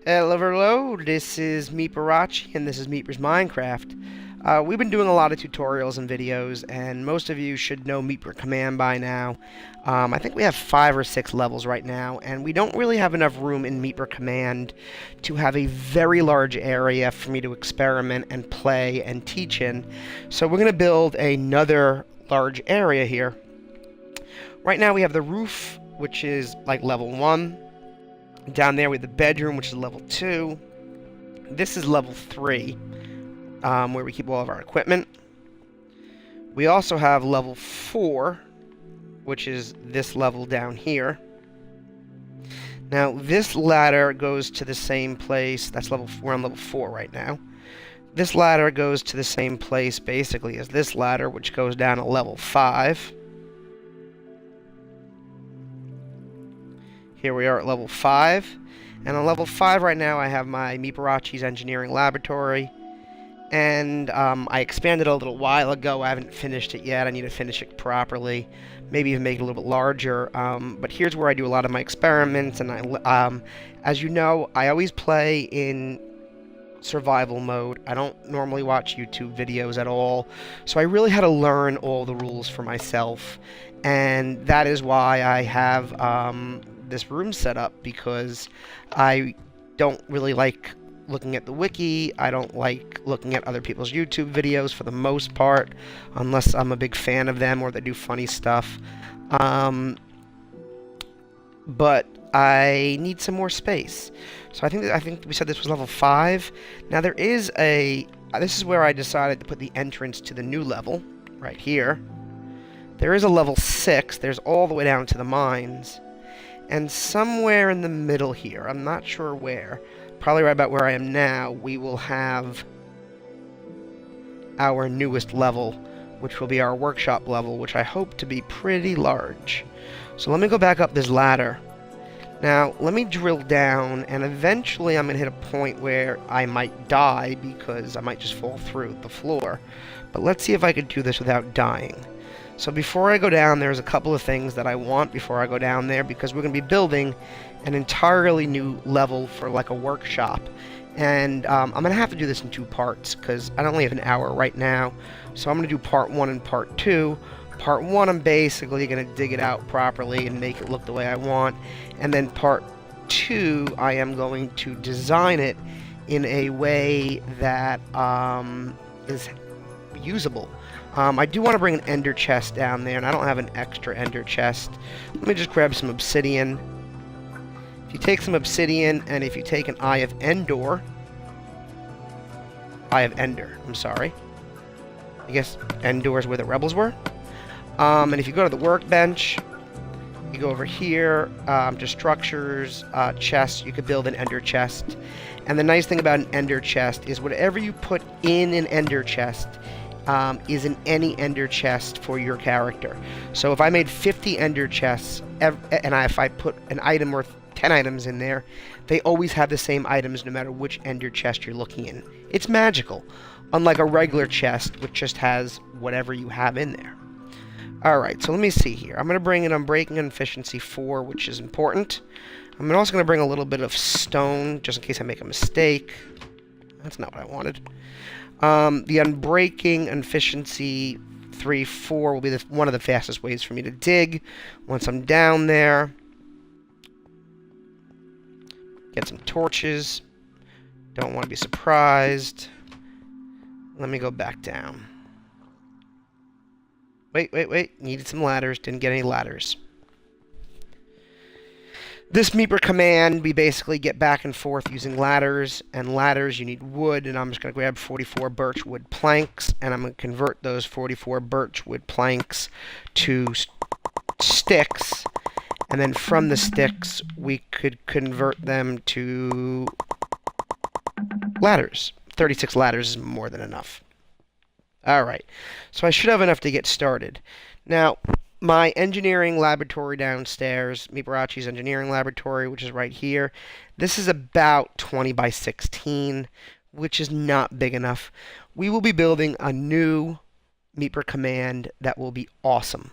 Hello, this is Meeperachi, and this is Meepers Minecraft. We've been doing a lot of tutorials and videos, and most of you should know Meeper Command by now. I think we have 5 or 6 levels right now, and we don't really have enough room in Meeper Command to have a very large area for me to experiment and play and teach in. So we're going to build another large area here. Right now we have the roof, which is like level 1. Down there we have the bedroom, which is level 2. This is level 3, where we keep all of our equipment. We also have level 4, which is this level down here. Now, this ladder goes to the same place. We're on level 4 right now. This ladder goes to the same place, basically, as this ladder, which goes down to level 5. Here we are at level 5, and on level 5 right now I have my Meeperachi's Engineering Laboratory, and I expanded a little while ago. I haven't finished it yet. I need to finish it properly, maybe even make it a little bit larger, but here's where I do a lot of my experiments, and as you know, I always play in survival mode. I don't normally watch YouTube videos at all, so I really had to learn all the rules for myself, and that is why I have this room set up, because I don't really like looking at the wiki. I don't like looking at other people's YouTube videos for the most part, unless I'm a big fan of them or they do funny stuff. But I need some more space. So I think we said this was level 5. Now this is where I decided to put the entrance to the new level, right here. There is a level 6. There's all the way down to the mines. And somewhere in the middle here, I'm not sure where, probably right about where I am now, we will have our newest level, which will be our workshop level, which I hope to be pretty large. So let me go back up this ladder. Now, let me drill down, and eventually I'm going to hit a point where I might die, because I might just fall through the floor. But let's see if I could do this without dying. So before I go down, there's a couple of things that I want before I go down there, because we're going to be building an entirely new level for like a workshop. And I'm going to have to do this in 2 parts, because I only have an hour right now. So I'm going to do part 1 and part 2. Part 1, I'm basically going to dig it out properly and make it look the way I want. And then part 2, I am going to design it in a way that is usable. I do want to bring an ender chest down there, and I don't have an extra ender chest. Let me just grab some obsidian. If you take some obsidian, and if you take an Eye of Ender, I'm sorry. I guess Endor is where the rebels were. And if you go to the workbench, you go over here to structures, chests, you could build an ender chest. And the nice thing about an ender chest is whatever you put in an ender chest is in any ender chest for your character. So if I made 50 ender chests, and if I put an item worth 10 items in there, they always have the same items no matter which ender chest you're looking in. It's magical, unlike a regular chest, which just has whatever you have in there. Alright, so let me see here. I'm going to bring in Unbreaking and Efficiency 4, which is important. I'm also going to bring a little bit of stone, just in case I make a mistake. That's not what I wanted. The Unbreaking and Efficiency 3-4 will be one of the fastest ways for me to dig once I'm down there. Get some torches. Don't want to be surprised. Let me go back down. Wait. Needed some ladders. Didn't get any ladders. This Meeper command, we basically get back and forth using ladders, and ladders you need wood, and I'm just going to grab 44 birch wood planks, and I'm going to convert those 44 birch wood planks to sticks, and then from the sticks we could convert them to ladders. 36 ladders is more than enough. Alright, so I should have enough to get started. Now, my engineering laboratory downstairs, Meeperachi's Engineering Laboratory, which is right here, this is about 20 by 16, which is not big enough. We will be building a new Meeper command that will be awesome.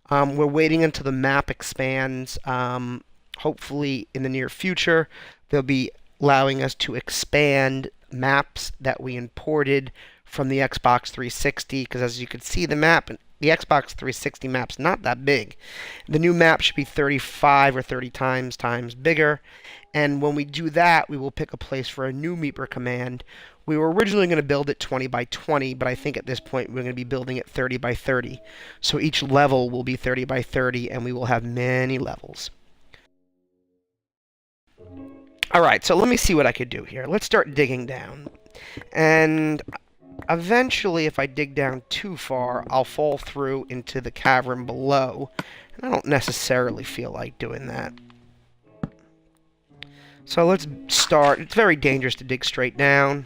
We're waiting until the map expands. Hopefully in the near future there'll be allowing us to expand maps that we imported from the Xbox 360, because as you can see, the Xbox 360 map's not that big. The new map should be 35 or 30 times bigger, and when we do that, we will pick a place for a new Meeper command. We were originally going to build it 20 by 20, but I think at this point we're going to be building it 30 by 30. So each level will be 30 by 30, and we will have many levels. Alright, so let me see what I could do here. Let's start digging down. And eventually, if I dig down too far, I'll fall through into the cavern below. And I don't necessarily feel like doing that. So let's start. It's very dangerous to dig straight down.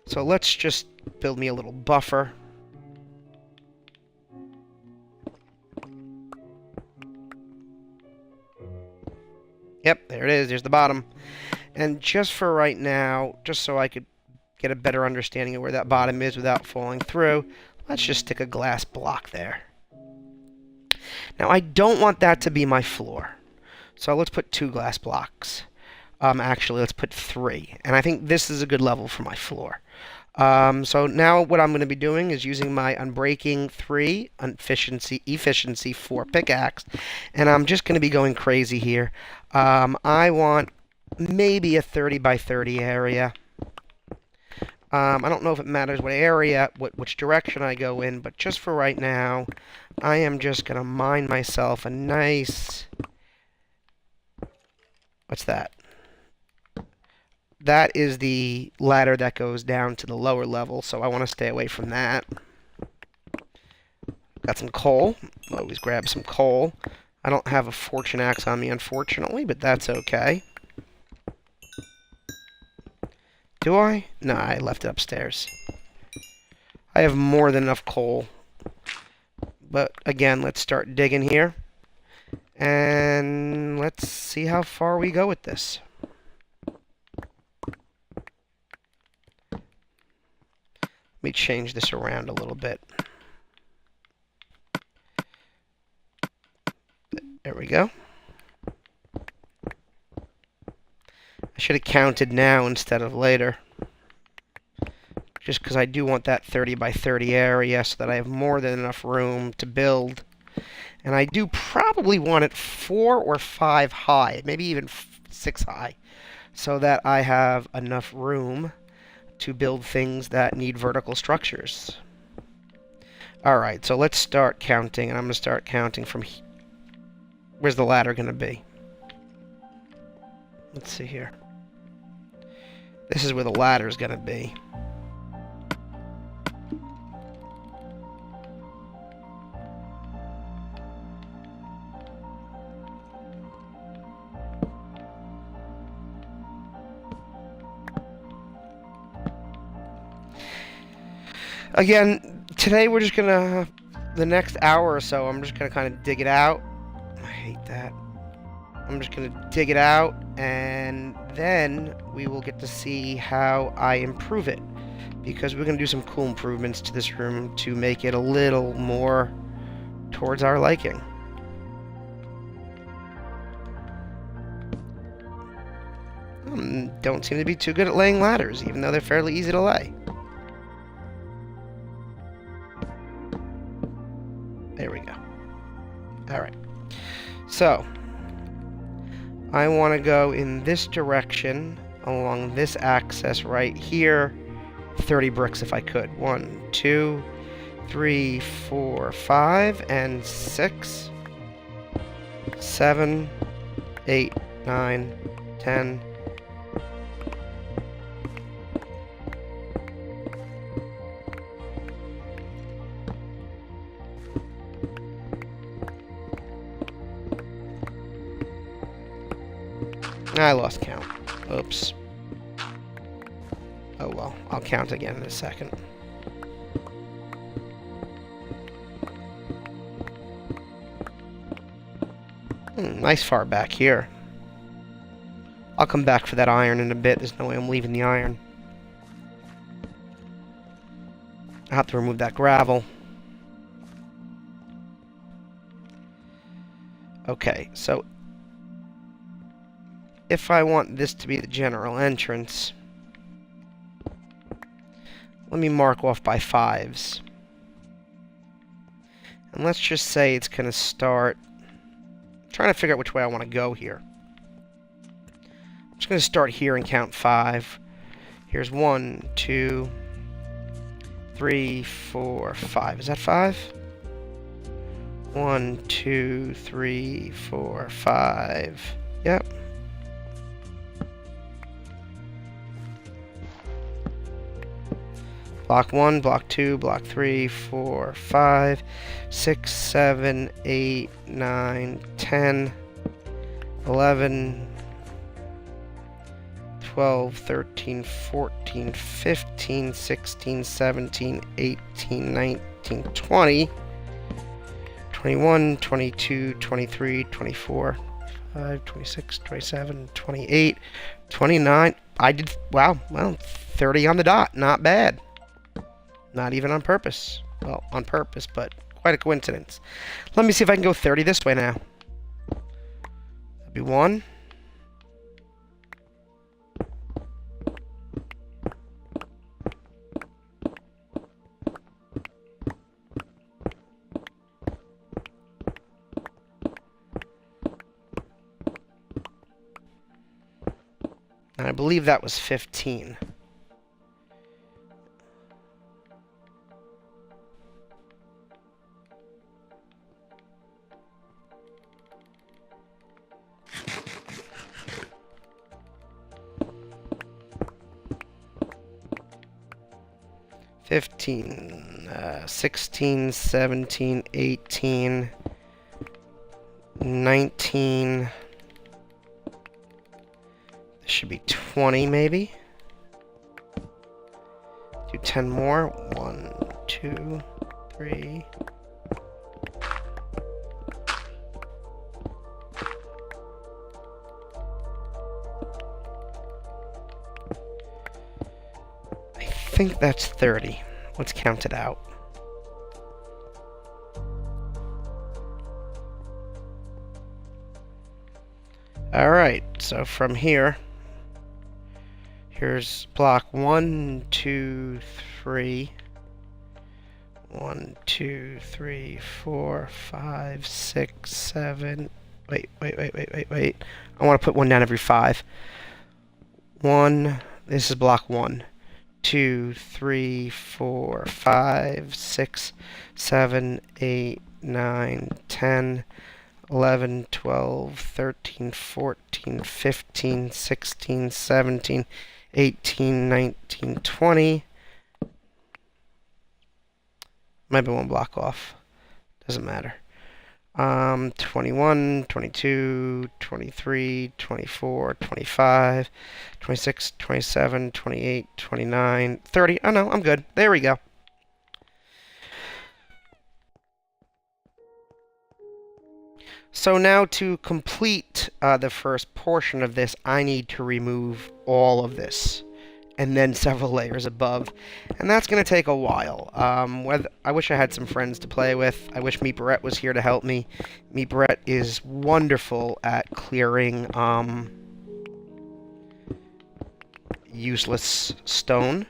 So let's just build me a little buffer. Yep, there it is. There's the bottom. And just for right now, just so I could get a better understanding of where that bottom is without falling through, let's just stick a glass block there. Now, I don't want that to be my floor. So let's put 2 glass blocks. Actually, let's put 3. And I think this is a good level for my floor. So now what I'm going to be doing is using my Unbreaking 3 Efficiency 4 pickaxe. And I'm just going to be going crazy here. I want maybe a 30 by 30 area. I don't know if it matters what area, which direction I go in, but just for right now, I am just going to mine myself a nice... What's that? That is the ladder that goes down to the lower level, so I want to stay away from that. Got some coal. Always grab some coal. I don't have a fortune axe on me, unfortunately, but that's okay. Do I? No, I left it upstairs. I have more than enough coal. But again, let's start digging here. And let's see how far we go with this. Let me change this around a little bit. There we go. I should have counted now instead of later. Just because I do want that 30 by 30 area so that I have more than enough room to build. And I do probably want it 4 or 5 high, maybe even 6 high, so that I have enough room to build things that need vertical structures. Alright, so let's start counting, and I'm going to start counting from here. Where's the ladder going to be? Let's see here. This is where the ladder is going to be. Again, today we're just gonna, the next hour or so, I'm just gonna kind of dig it out. I hate that. I'm just gonna dig it out, and then we will get to see how I improve it. Because we're gonna do some cool improvements to this room to make it a little more towards our liking. Don't seem to be too good at laying ladders, even though they're fairly easy to lay. There we go. Alright. So, I want to go in this direction, along this axis right here. 30 bricks if I could. 1, 2, 3, 4, 5, and 6, 7, 8, 9, 10. I lost count. Oops. Oh well, I'll count again in a second. Nice far back here. I'll come back for that iron in a bit. There's no way I'm leaving the iron. I'll have to remove that gravel. Okay, so if I want this to be the general entrance, let me mark off by 5s. And let's just say it's going to start... I'm trying to figure out which way I want to go here. I'm just going to start here and count 5. Here's 1, 2, 3, 4, 5. Is that 5? 1, 2, 3, 4, 5. Yep. Block 1, block 2, block 3, 4, 5, 6, 7, 8, 9, 10, 11, 12, 13, 14, 15, 16, 17, 18, 19, 20, 21, 22, 23, 24, 25, 26, 27, 28, 29. I did, wow, well, 30 on the dot. Not bad. Not even on purpose. Well, on purpose, but quite a coincidence. Let me see if I can go 30 this way now. That'd be 1. And I believe that was 15. Fifteen, 16, 17, 18, 19. This should be 20, maybe. Do 10 more. 1, 2, 3. I think that's 30. Let's count it out. Alright, so from here, here's block 1, 2, 3. 1, 2, 3, 4, 5, 6, 7. Wait. I want to put 1 down every 5. 1, this is block 1. 2, 3, 4, 5, 6, 7, 8, 9, 10, 11, 12, 13, 14, 15, 16, 17, 18, 19, 20. Might be 1 block off. Doesn't matter. 21, 22, 23, 24, 25, 26, 27, 28, 29, 30. Oh no, I'm good. There we go. So now to complete the first portion of this, I need to remove all of this. And then several layers above. And that's going to take a while. I wish I had some friends to play with. I wish Meepers was here to help me. Meepers is wonderful at clearing useless stone.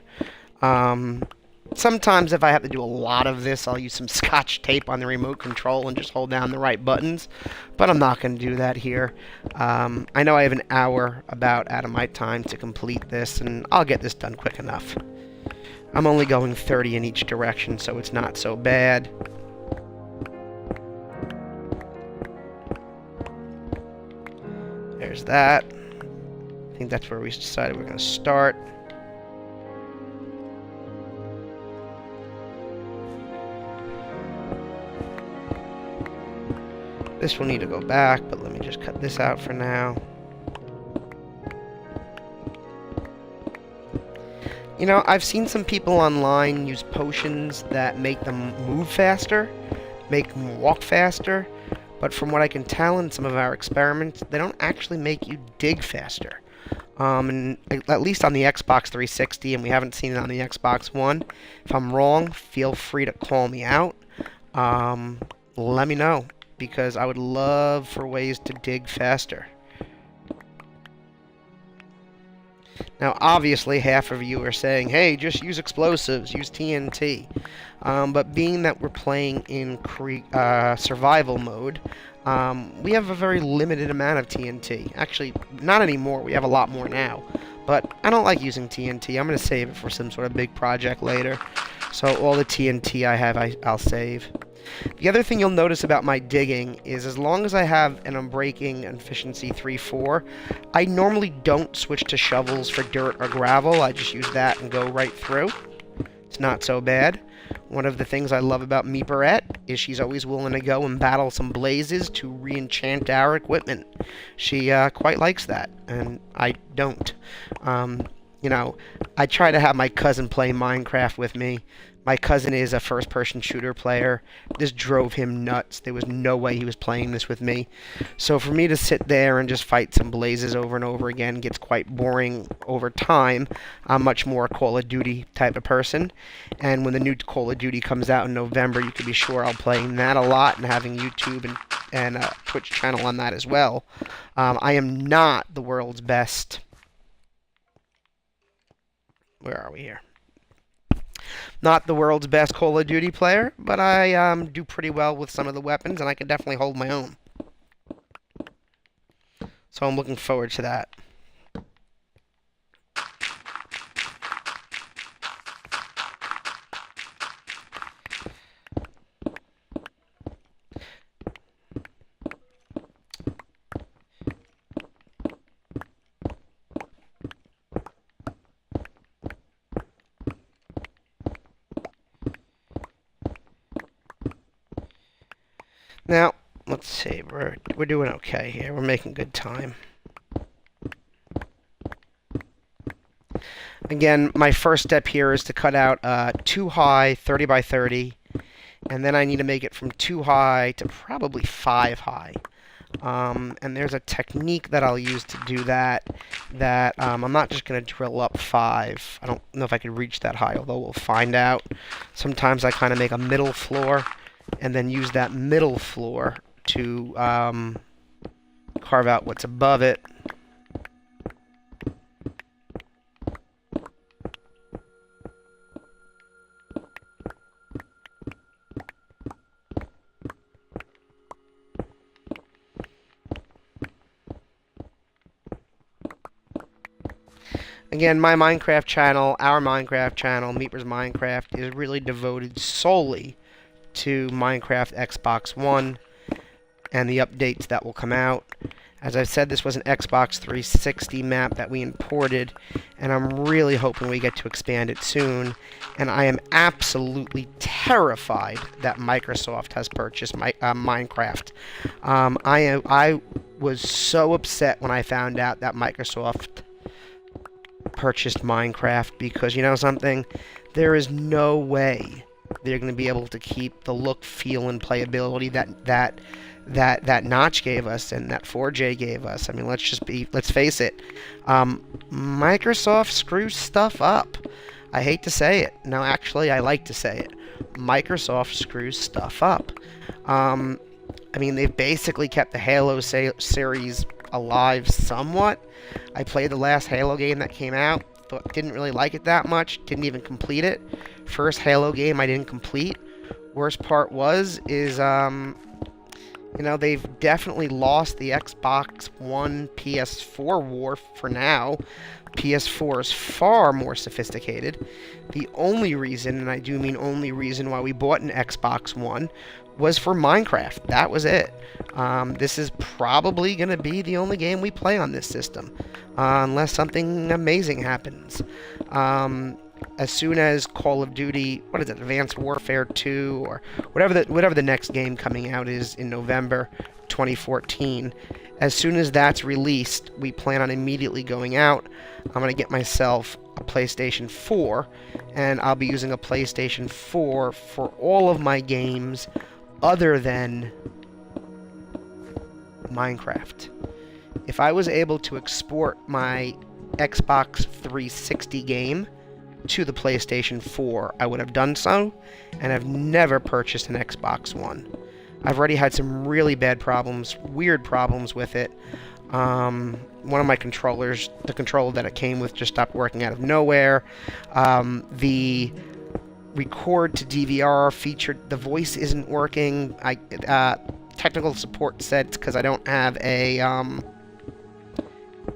Sometimes if I have to do a lot of this, I'll use some scotch tape on the remote control and just hold down the right buttons. But I'm not going to do that here. I know I have an hour about out of my time to complete this, and I'll get this done quick enough. I'm only going 30 in each direction, so it's not so bad. There's that. I think that's where we decided we're going to start. This will need to go back, but let me just cut this out for now. You know, I've seen some people online use potions that make them move faster, make them walk faster, but from what I can tell in some of our experiments, they don't actually make you dig faster. And at least on the Xbox 360, and we haven't seen it on the Xbox One. If I'm wrong, feel free to call me out. Let me know, because I would love for ways to dig faster. Now, obviously, half of you are saying, hey, just use explosives, use TNT. But being that we're playing in survival mode, we have a very limited amount of TNT. Actually, not anymore. We have a lot more now. But I don't like using TNT. I'm going to save it for some sort of big project later. So all the TNT I have, I'll save. The other thing you'll notice about my digging is as long as I have an unbreaking efficiency 3-4, I normally don't switch to shovels for dirt or gravel. I just use that and go right through. It's not so bad. One of the things I love about Meeperette is she's always willing to go and battle some blazes to re-enchant our equipment. She quite likes that, and I don't. You know, I try to have my cousin play Minecraft with me. My cousin is a first-person shooter player. This drove him nuts. There was no way he was playing this with me. So for me to sit there and just fight some blazes over and over again gets quite boring over time. I'm much more a Call of Duty type of person. And when the new Call of Duty comes out in November, you can be sure I'll play that a lot and having YouTube and a Twitch channel on that as well. I am not the world's best... Where are we here? Not the world's best Call of Duty player, but I do pretty well with some of the weapons, and I can definitely hold my own. So I'm looking forward to that. Now, let's see, we're doing okay here. We're making good time. Again, my first step here is to cut out 2 high, 30 by 30, and then I need to make it from 2 high to probably 5 high. And there's a technique that I'll use to do that, I'm not just going to drill up 5. I don't know if I can reach that high, although we'll find out. Sometimes I kind of make a middle floor, and then use that middle floor to carve out what's above it. Again, my Minecraft channel, our Minecraft channel, Meepers Minecraft, is really devoted solely to Minecraft Xbox One and the updates that will come out. As I said, this was an Xbox 360 map that we imported, and I'm really hoping we get to expand it soon. And I am absolutely terrified that Microsoft has purchased Minecraft. I was so upset when I found out that Microsoft purchased Minecraft, because you know something? There is no way they're going to be able to keep the look, feel, and playability that Notch gave us and that 4J gave us. I mean, let's face it. Microsoft screws stuff up. I hate to say it. No, actually, I like to say it. Microsoft screws stuff up. I mean, they've basically kept the Halo series alive somewhat. I played the last Halo game that came out. Didn't really like it that much. Didn't even complete it. First Halo game I didn't complete. Worst part is you know, they've definitely lost the Xbox One PS4 war for now. PS4 is far more sophisticated. The only reason, and I do mean only reason, why we bought an Xbox One was for Minecraft. That was it. This is probably going to be the only game we play on this system, unless something amazing happens. As soon as Call of Duty, what is it, Advanced Warfare 2, or whatever the next game coming out is in November 2014, as soon as that's released, we plan on immediately going out. I'm going to get myself a PlayStation 4, and I'll be using a PlayStation 4 for all of my games other than Minecraft. If I was able to export my Xbox 360 game to the PlayStation 4, I would have done so, and I've never purchased an Xbox One. I've already had some really bad problems, weird problems with it. One of my controllers, the controller that it came with, just stopped working out of nowhere. The record to DVR feature, the voice isn't working. Technical support said it's because I don't have a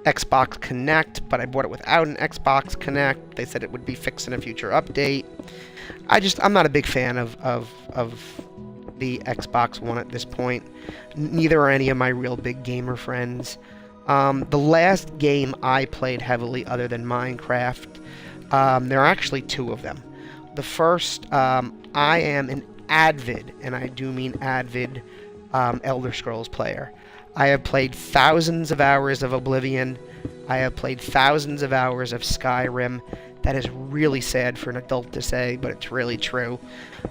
Xbox Connect, but I bought it without an Xbox Connect. They said it would be fixed in a future update. I'm not a big fan of the Xbox One at this point. Neither are any of my real big gamer friends. The last game I played heavily, other than Minecraft, there are actually two of them. The first, I am an avid, and I do mean avid, Elder Scrolls player. I have played thousands of hours of Oblivion. I have played thousands of hours of Skyrim. That is really sad for an adult to say, but it's really true.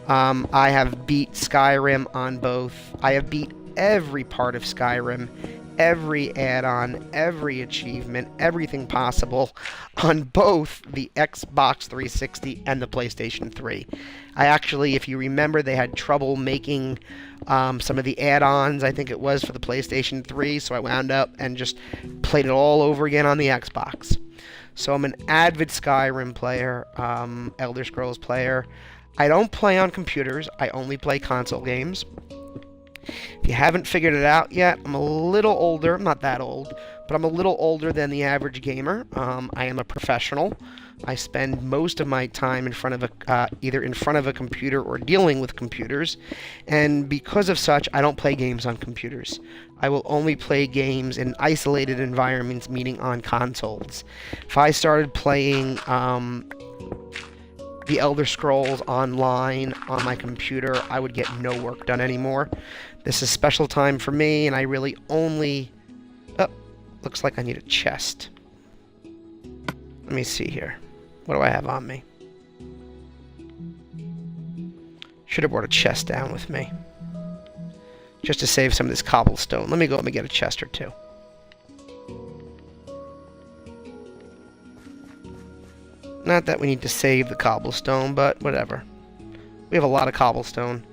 I have beat Skyrim on both. I have beat every part of Skyrim, every add-on, every achievement, everything possible on both the Xbox 360 and the PlayStation 3. I actually, if you remember, they had trouble making some of the add-ons, I think it was, for the PlayStation 3, so I wound up and just played it all over again on the Xbox. So I'm an avid Skyrim player, Elder Scrolls player. I don't play on computers, I only play console games. If you haven't figured it out yet, I'm a little older, I'm not that old, but I'm a little older than the average gamer. I am a professional. I spend most of my time in front of either in front of a computer or dealing with computers, and because of such, I don't play games on computers. I will only play games in isolated environments, meaning on consoles. If I started playing the Elder Scrolls Online on my computer, I would get no work done anymore. This is special time for me, and I really only... Oh, looks like I need a chest. Let me see here. What do I have on me? Should have brought a chest down with me, just to save some of this cobblestone. Let me go up and get a chest or two. Not that we need to save the cobblestone, but whatever. We have a lot of cobblestone.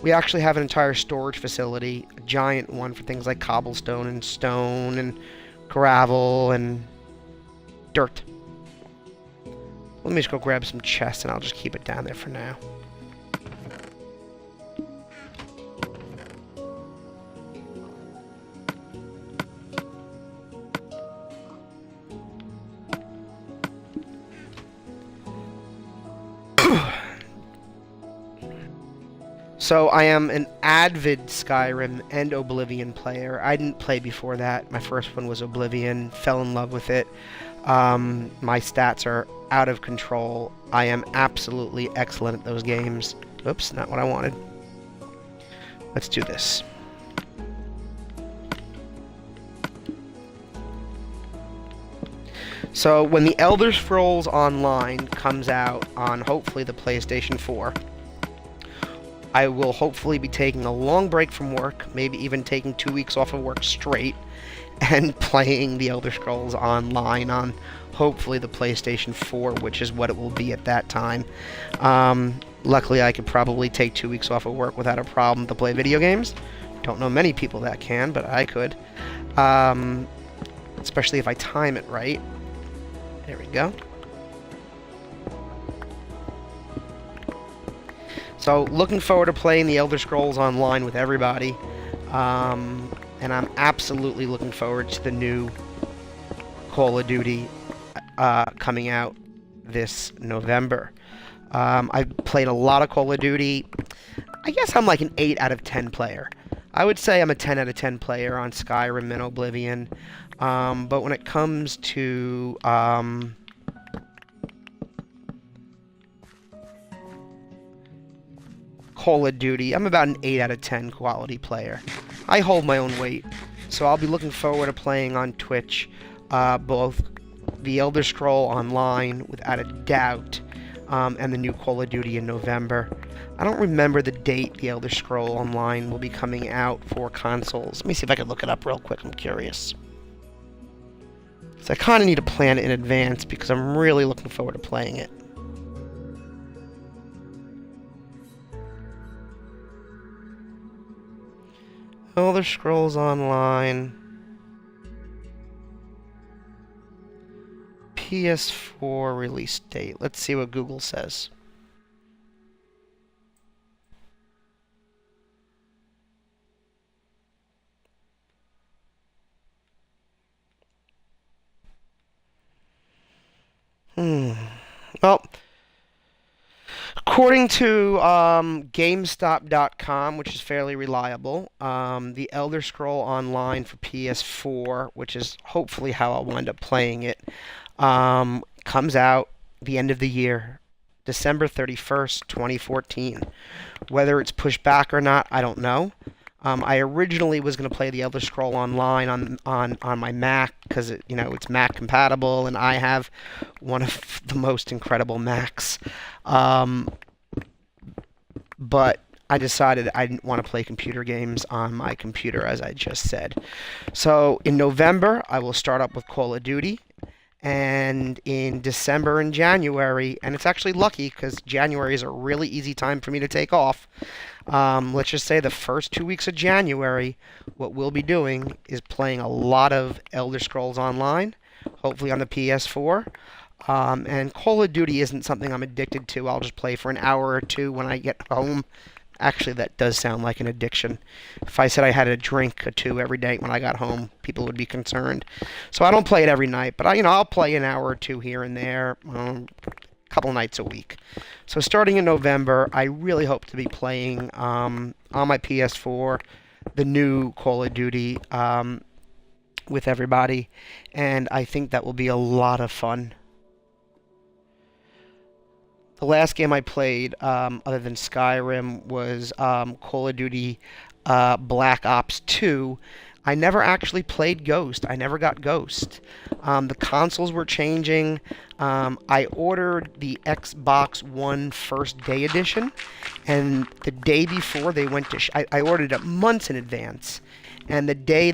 We actually have an entire storage facility, a giant one for things like cobblestone and stone and gravel and dirt. Let me just go grab some chests and I'll just keep it down there for now. So I am an avid Skyrim and Oblivion player. I didn't play before that. My first one was Oblivion. Fell in love with it. My stats are out of control. I am absolutely excellent at those games. Oops, not what I wanted. Let's do this. So when the Elder Scrolls Online comes out on hopefully the PlayStation 4, I will hopefully be taking a long break from work, maybe even taking 2 weeks off of work straight, and playing the Elder Scrolls Online on hopefully the PlayStation 4, which is what it will be at that time. Luckily, I could probably take 2 weeks off of work without a problem to play video games. Don't know many people that can, but I could. Especially if I time it right. There we go. So, looking forward to playing the Elder Scrolls Online with everybody. And I'm absolutely looking forward to the new Call of Duty coming out this November. I've played a lot of Call of Duty. I guess I'm like an 8 out of 10 player. I would say I'm a 10 out of 10 player on Skyrim and Oblivion. But when it comes to... Call of Duty, I'm about an 8 out of 10 quality player. I hold my own weight, so I'll be looking forward to playing on Twitch, both the Elder Scroll Online, without a doubt, and the new Call of Duty in November. I don't remember the date the Elder Scroll Online will be coming out for consoles. Let me see if I can look it up real quick, I'm curious. So I kind of need to plan it in advance, because I'm really looking forward to playing it. Elder Scrolls Online. PS4 release date. Let's see what Google says. Well, according to GameStop.com, which is fairly reliable, the Elder Scroll Online for PS4, which is hopefully how I'll wind up playing it, comes out the end of the year, December 31st, 2014. Whether it's pushed back or not, I don't know. I originally was going to play the Elder Scroll Online on my Mac because it's Mac compatible, and I have one of the most incredible Macs. But I decided I didn't want to play computer games on my computer, as I just said. So in November, I will start up with Call of Duty. And in December and January, and it's actually lucky because January is a really easy time for me to take off. Let's just say the first 2 weeks of January, what we'll be doing is playing a lot of Elder Scrolls Online, hopefully on the PS4. And Call of Duty isn't something I'm addicted to. I'll just play for an hour or two when I get home. Actually, that does sound like an addiction. If I said I had a drink or two every day when I got home, people would be concerned. So I don't play it every night, but I'll play an hour or two here and there, a couple nights a week. So starting in November, I really hope to be playing on my PS4 the new Call of Duty with everybody, and I think that will be a lot of fun. The last game I played, other than Skyrim, was Call of Duty Black Ops 2. I never actually played Ghost. I never got Ghost. The consoles were changing. I ordered the Xbox One First Day Edition, and the day before they went to... I ordered it months in advance. And the day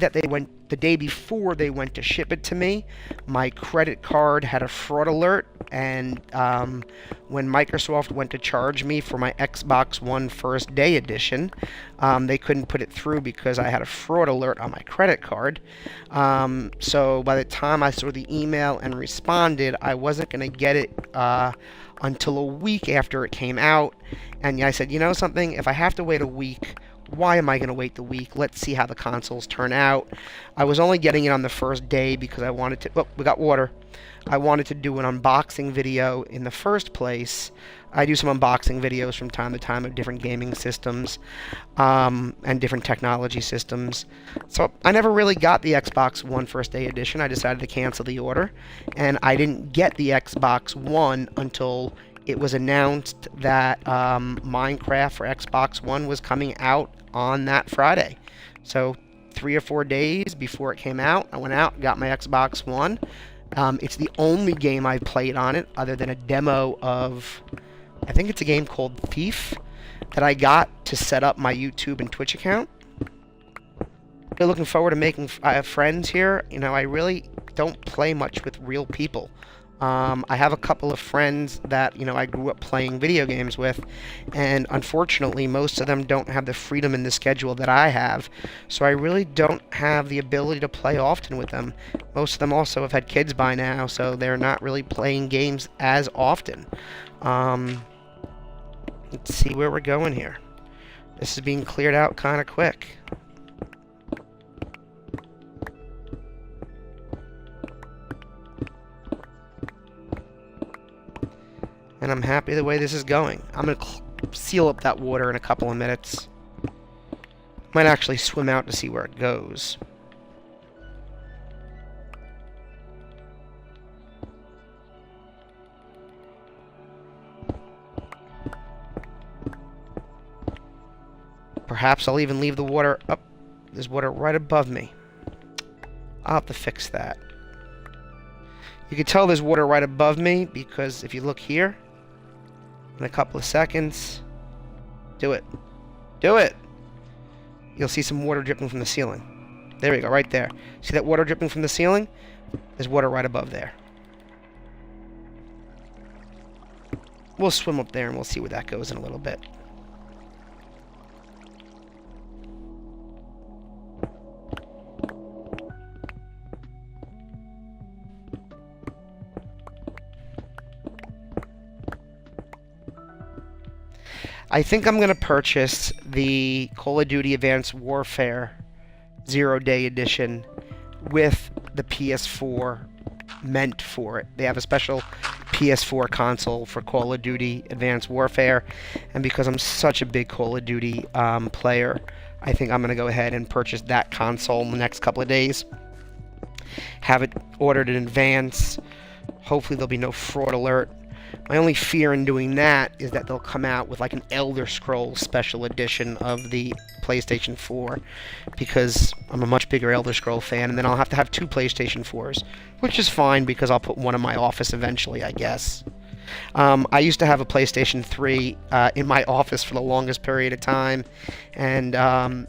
before they went to ship it to me, my credit card had a fraud alert, and when Microsoft went to charge me for my Xbox One First Day Edition, they couldn't put it through because I had a fraud alert on my credit card. So by the time I saw the email and responded, I wasn't going to get it until a week after it came out. And I said, you know something, if I have to wait a week, why am I going to wait the week? Let's see how the consoles turn out. I was only getting it on the first day because I wanted to... Oh, we got water. I wanted to do an unboxing video in the first place. I do some unboxing videos from time to time of different gaming systems and different technology systems. So I never really got the Xbox One First Day Edition. I decided to cancel the order. And I didn't get the Xbox One until it was announced that Minecraft for Xbox One was coming out on that Friday. So 3 or 4 days before it came out, I went out, got my Xbox One. It's the only game I've played on it other than a demo of, I think it's a game called Thief, that I got to set up my YouTube and Twitch account. Really looking forward to making friends here. I really don't play much with real people. I have a couple of friends that, I grew up playing video games with, and unfortunately, most of them don't have the freedom in the schedule that I have, so I really don't have the ability to play often with them. Most of them also have had kids by now, so they're not really playing games as often. Let's see where we're going here. This is being cleared out kind of quick. And I'm happy the way this is going. I'm going to seal up that water in a couple of minutes. Might actually swim out to see where it goes. Perhaps I'll even leave the water up. There's water right above me. I'll have to fix that. You can tell there's water right above me because if you look here, in a couple of seconds, do it. Do it! You'll see some water dripping from the ceiling. There we go, right there. See that water dripping from the ceiling? There's water right above there. We'll swim up there and we'll see where that goes in a little bit. I think I'm going to purchase the Call of Duty Advanced Warfare 0-Day Edition with the PS4 meant for it. They have a special PS4 console for Call of Duty Advanced Warfare, and because I'm such a big Call of Duty player, I think I'm going to go ahead and purchase that console in the next couple of days. Have it ordered in advance. Hopefully there'll be no fraud alert. My only fear in doing that is that they'll come out with like an Elder Scrolls special edition of the PlayStation 4, because I'm a much bigger Elder Scrolls fan, and then I'll have to have two PlayStation 4s, which is fine because I'll put one in my office eventually, I guess. I used to have a PlayStation 3 in my office for the longest period of time, and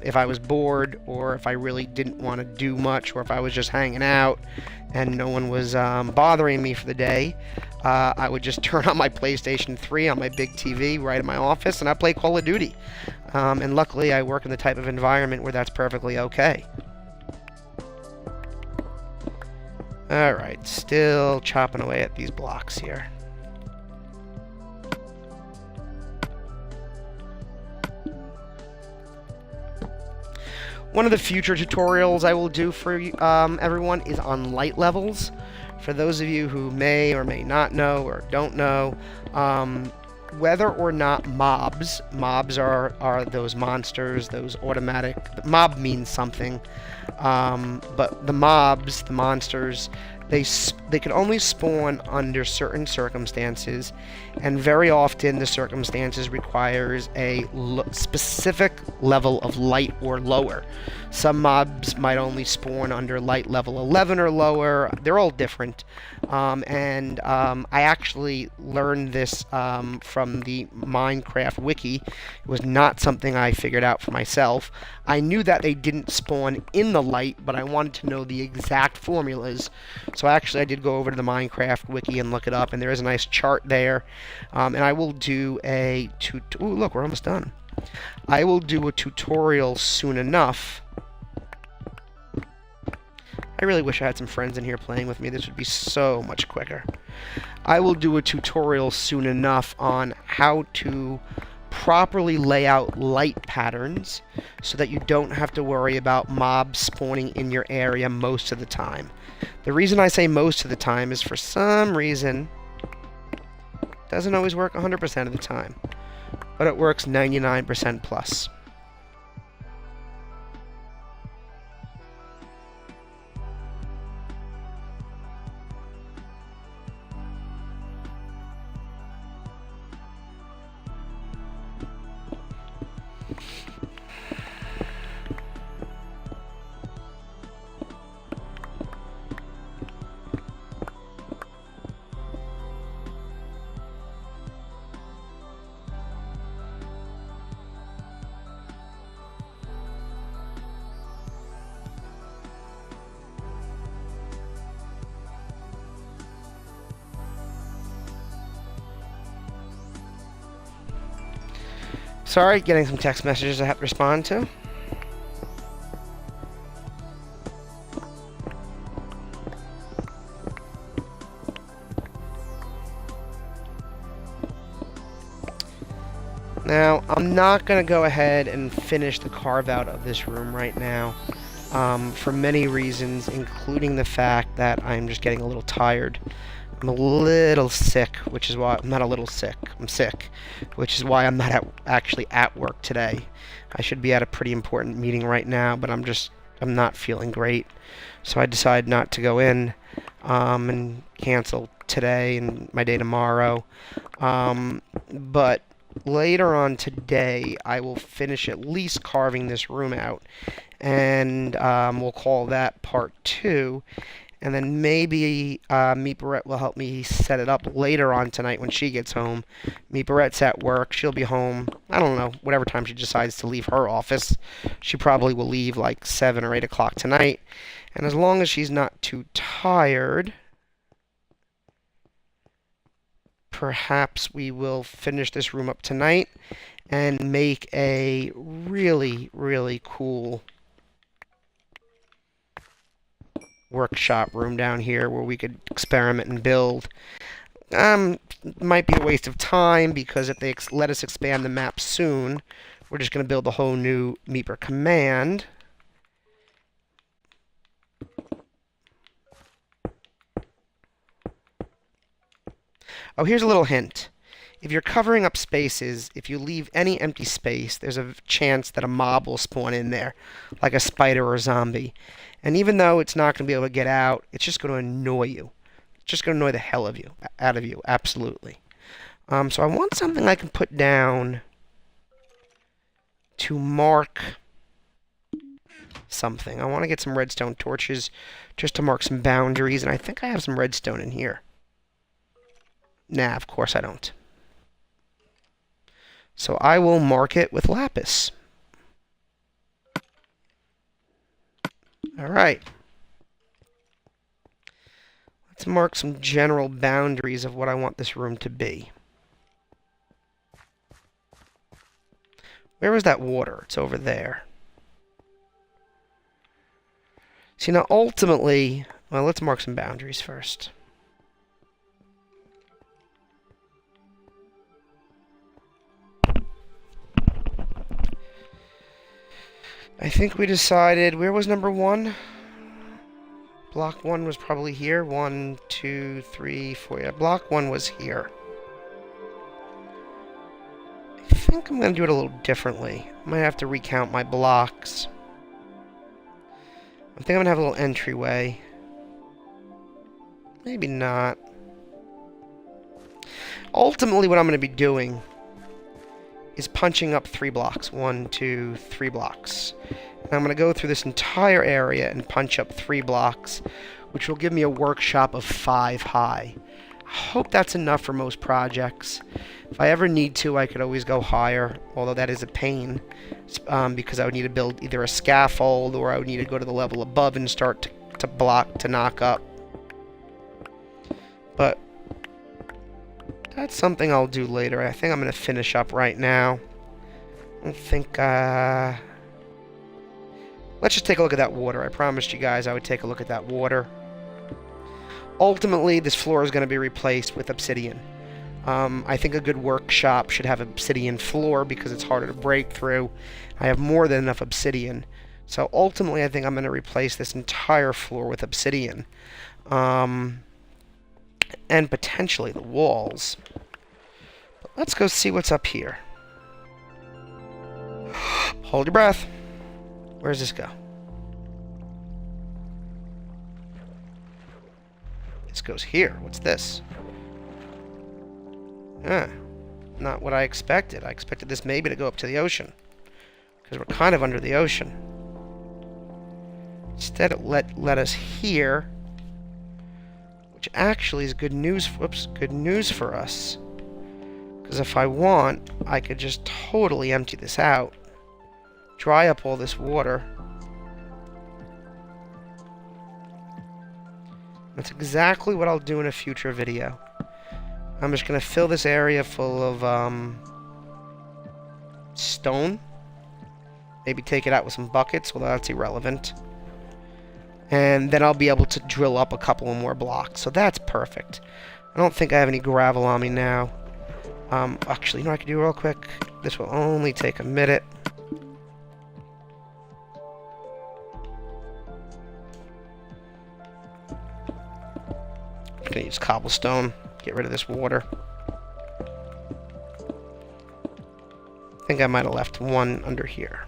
if I was bored, or if I really didn't want to do much, or if I was just hanging out and no one was bothering me for the day, I would just turn on my PlayStation 3 on my big TV right in my office, and I'd play Call of Duty. And luckily, I work in the type of environment where that's perfectly okay. Alright, still chopping away at these blocks here. One of the future tutorials I will do for everyone is on light levels. For those of you who may or may not know or don't know, whether or not mobs are those monsters, those automatic, mob means something, but the monsters, they can only spawn under certain circumstances, and very often the circumstances requires a specific level of light or lower. Some mobs might only spawn under light level 11 or lower. They're all different. I actually learned this from the Minecraft wiki. It was not something I figured out for myself. I knew that they didn't spawn in the light, but I wanted to know the exact formulas. So actually I did go over to the Minecraft wiki and look it up, and there is a nice chart there. And I will do a ooh, look, we're almost done. I will do a tutorial soon enough. I really wish I had some friends in here playing with me. This would be so much quicker. I will do a tutorial soon enough on how to properly lay out light patterns so that you don't have to worry about mobs spawning in your area most of the time. The reason I say most of the time is for some reason it doesn't always work 100% of the time, but it works 99% plus. Sorry, getting some text messages I have to respond to. Now, I'm not going to go ahead and finish the carve-out of this room right now, for many reasons, including the fact that I'm just getting a little tired. I'm a little sick, which is why I'm not a little sick. I'm sick, which is why I'm not actually at work today. I should be at a pretty important meeting right now, but I'm not feeling great. So I decided not to go in and cancel today and my day tomorrow. But later on today, I will finish at least carving this room out, and we'll call that part 2. And then maybe Meeperette will help me set it up later on tonight when she gets home. Meeperette's at work. She'll be home, I don't know, whatever time she decides to leave her office. She probably will leave like 7 or 8 o'clock tonight. And as long as she's not too tired, perhaps we will finish this room up tonight and make a really, really cool workshop room down here where we could experiment and build. I'm might be a waste of time, because if they let us expand the map soon, we're just going to build a whole new Meeper command. Oh, here's a little hint. If you're covering up spaces, if you leave any empty space, there's a chance that a mob will spawn in there, like a spider or a zombie. And even though it's not going to be able to get out, it's just going to annoy you. It's just going to annoy the hell out of you, absolutely. So I want something I can put down to mark something. I want to get some redstone torches just to mark some boundaries, and I think I have some redstone in here. Nah, of course I don't. So I will mark it with lapis. Alright. Let's mark some general boundaries of what I want this room to be. Where was that water? It's over there. See, now ultimately, well, let's mark some boundaries first. I think we decided, where was number 1? Block 1 was probably here. 1, 2, 3, 4. Yeah, block 1 was here. I think I'm going to do it a little differently. I might have to recount my blocks. I think I'm going to have a little entryway. Maybe not. Ultimately, what I'm going to be doing is punching up 3 blocks. 1, 2, 3 blocks. And I'm going to go through this entire area and punch up 3 blocks, which will give me a workshop of 5 high. I hope that's enough for most projects. If I ever need to, I could always go higher, although that is a pain, because I would need to build either a scaffold, or I would need to go to the level above and start to knock up. But that's something I'll do later. I think I'm going to finish up right now. I don't think, let's just take a look at that water. I promised you guys I would take a look at that water. Ultimately, this floor is going to be replaced with obsidian. I think a good workshop should have obsidian floor because it's harder to break through. I have more than enough obsidian. So ultimately, I think I'm going to replace this entire floor with obsidian. And potentially the walls. But let's go see what's up here. Hold your breath. Where does this go? This goes here. What's this? Not what I expected. I expected this maybe to go up to the ocean, because we're kind of under the ocean. Instead, it led us here, which actually is good news. Whoops, good news for us. Because if I want, I could just totally empty this out, dry up all this water. That's exactly what I'll do in a future video. I'm just going to fill this area full of stone. Maybe take it out with some buckets, although that's irrelevant. And then I'll be able to drill up a couple more blocks. So that's perfect. I don't think I have any gravel on me now. Actually, you know what I can do real quick? This will only take a minute. I'm going to use cobblestone. Get rid of this water. I think I might have left one under here.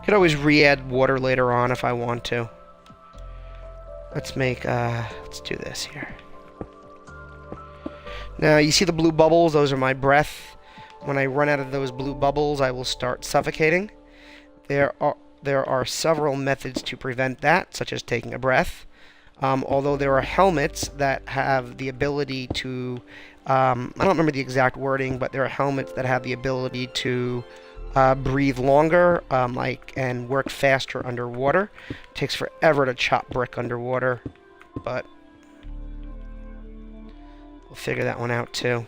Could always re-add water later on if I want to. Let's do this here. Now, you see the blue bubbles? Those are my breath. When I run out of those blue bubbles, I will start suffocating. There are several methods to prevent that, such as taking a breath. Although there are helmets that have the ability to, I don't remember the exact wording, but there are helmets that have the ability to breathe longer, and work faster underwater. It takes forever to chop brick underwater, but we'll figure that one out too.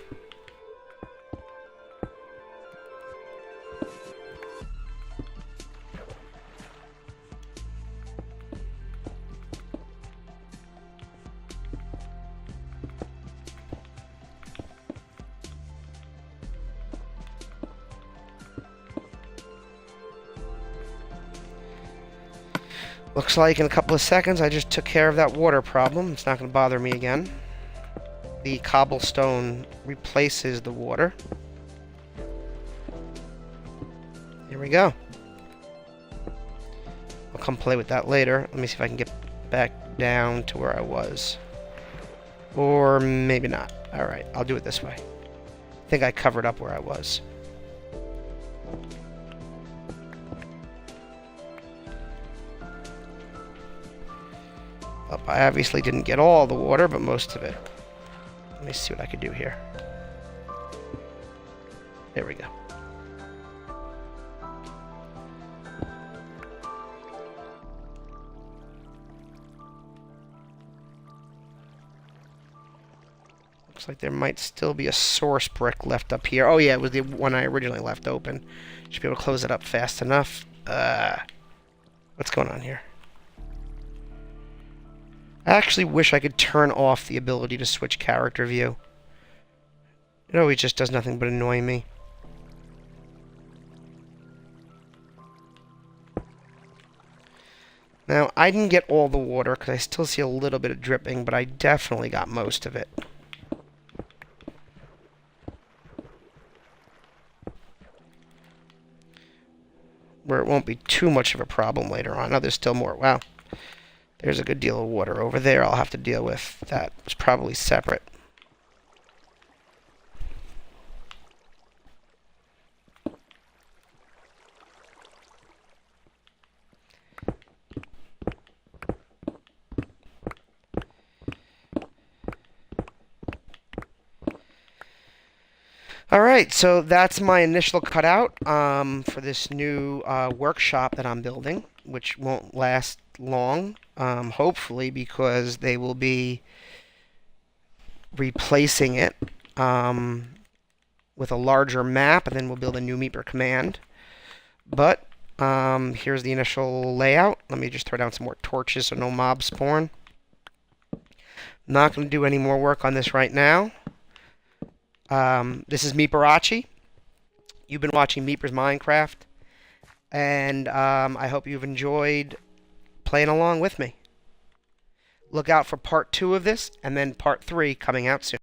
Looks like in a couple of seconds I just took care of that water problem. It's not going to bother me again. The cobblestone replaces the water. Here we go. I'll come play with that later. Let me see if I can get back down to where I was. Or maybe not. Alright, I'll do it this way. I think I covered up where I was. I obviously didn't get all the water, but most of it. Let me see what I can do here. There we go. Looks like there might still be a source brick left up here. Oh yeah, it was the one I originally left open. Should be able to close it up fast enough. What's going on here? I actually wish I could turn off the ability to switch character view. It always just does nothing but annoy me. Now, I didn't get all the water because I still see a little bit of dripping, but I definitely got most of it. Where it won't be too much of a problem later on. Oh, there's still more. Wow. There's a good deal of water over there I'll have to deal with. That was probably separate. Alright, so that's my initial cutout for this new workshop that I'm building, which won't last long, hopefully, because they will be replacing it with a larger map, and then we'll build a new Meeper command. But here's the initial layout. Let me just throw down some more torches so no mobs spawn. Not going to do any more work on this right now. This is Meeperachi. You've been watching Meepers Minecraft, and I hope you've enjoyed playing along with me. Look out for part 2 of this, and then part 3 coming out soon.